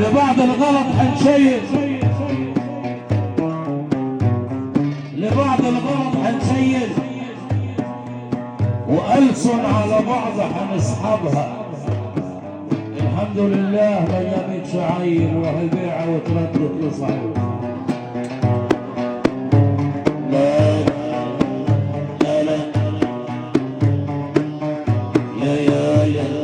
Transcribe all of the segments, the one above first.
لبعض الغلط هنشيل، لبعض الغلط هنشيل، وألسن على بعض هنسحبها. الحمد لله ما جابتش عيل وهالبيعة وتردد لصعب. لا لا لا يا يا يا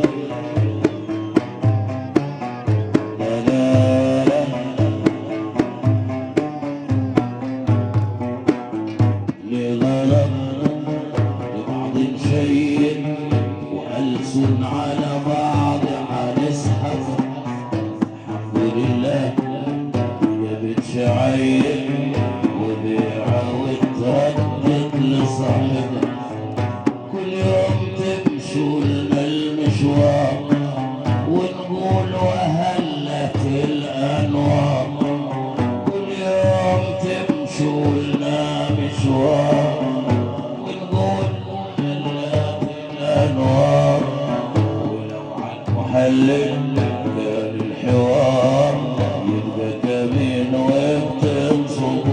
عيب وبيعة وتردد لصاحبها كل يوم تمشوا لنا المشوار ونقول وهلت الأنوار كل يوم تمشوا لنا مشوار ونقول وهلت الأنوار ولو عن محلل كان الحوار يبقى كمين وبتنصبون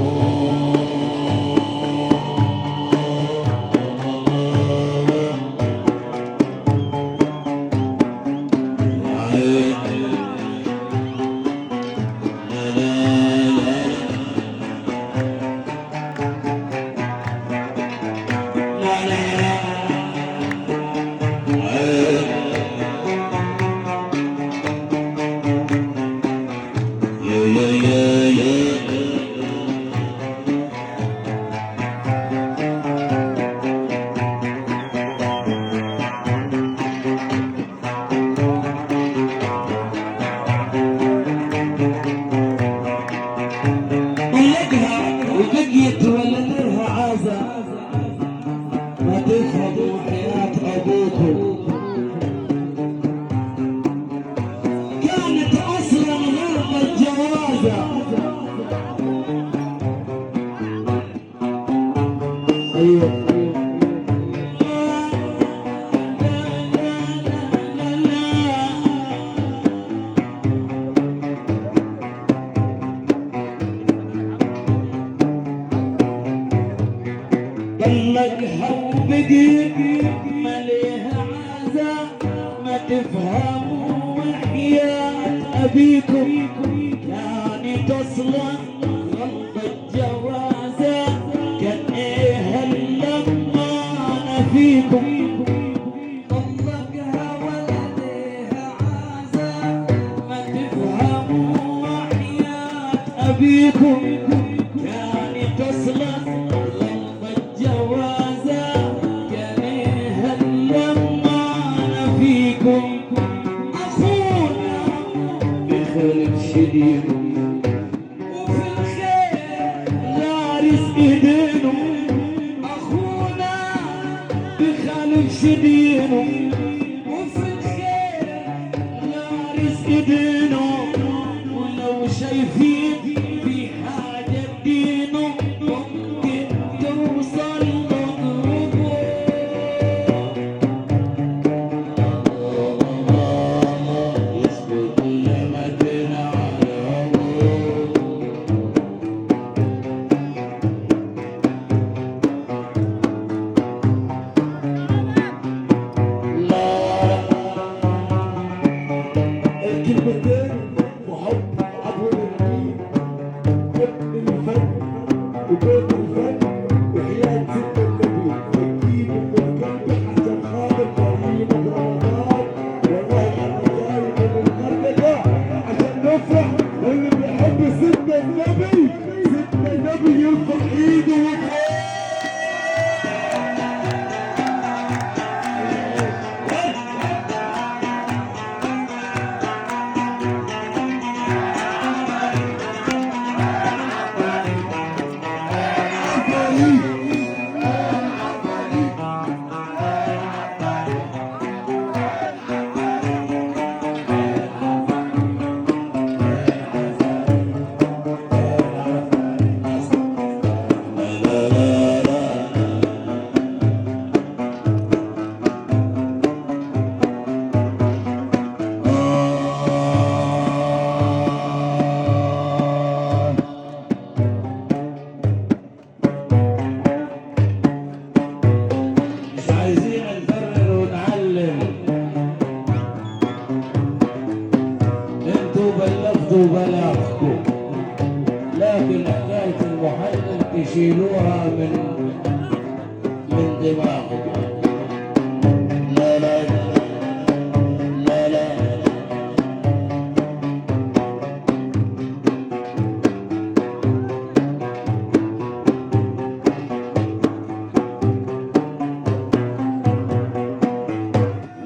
وبقيت ولدها عازة ما تفهموا حياة أبوكم كانت أصلا غربة جوازة أيوه طلقها وبقي مليها عزا ما تفهموا حياة أبيكم كانت أصلا غلطة جوازة كان إيه لما أنا فيكم طلقها ولديها عزا ما تفهموا حياة أبيكم كانت أصلا جوازة كريها لما أنا فيكم أخونا بخلق شديد وفي الخير لا رزق دينه أخونا بخلق شديد وفي الخير لا رزق دينه ولو شايفين في حاجة دينه ممكن توصل مضروبه يثبت لمتنا على الكلمتين وحب أبو الرميم ابن الفن وبيت الفن وحياة ست النبي أكيد من القلب حسن خاطر كريم رمضان والله أنا جاي من المرتجع عشان نفرح واللي بيحب ست النبي يرفع إيده ويقول مش عايزين نكرر ونعلم انتوا بلغتوا بلاغكم لكن حكاية المحلل تشيلوها من دماغكم لا لا لا لا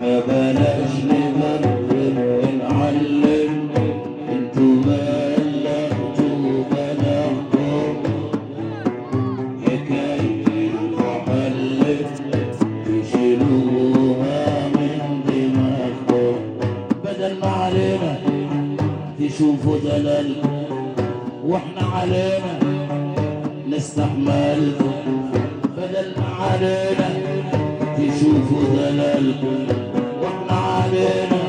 ما بلاش نبرر ونعلم انتوا بلغتوا بلاغكم تشوفوا دلالكم واحنا علينا نستحملكم، بدل ما علينا تشوفوا دلالكم واحنا علينا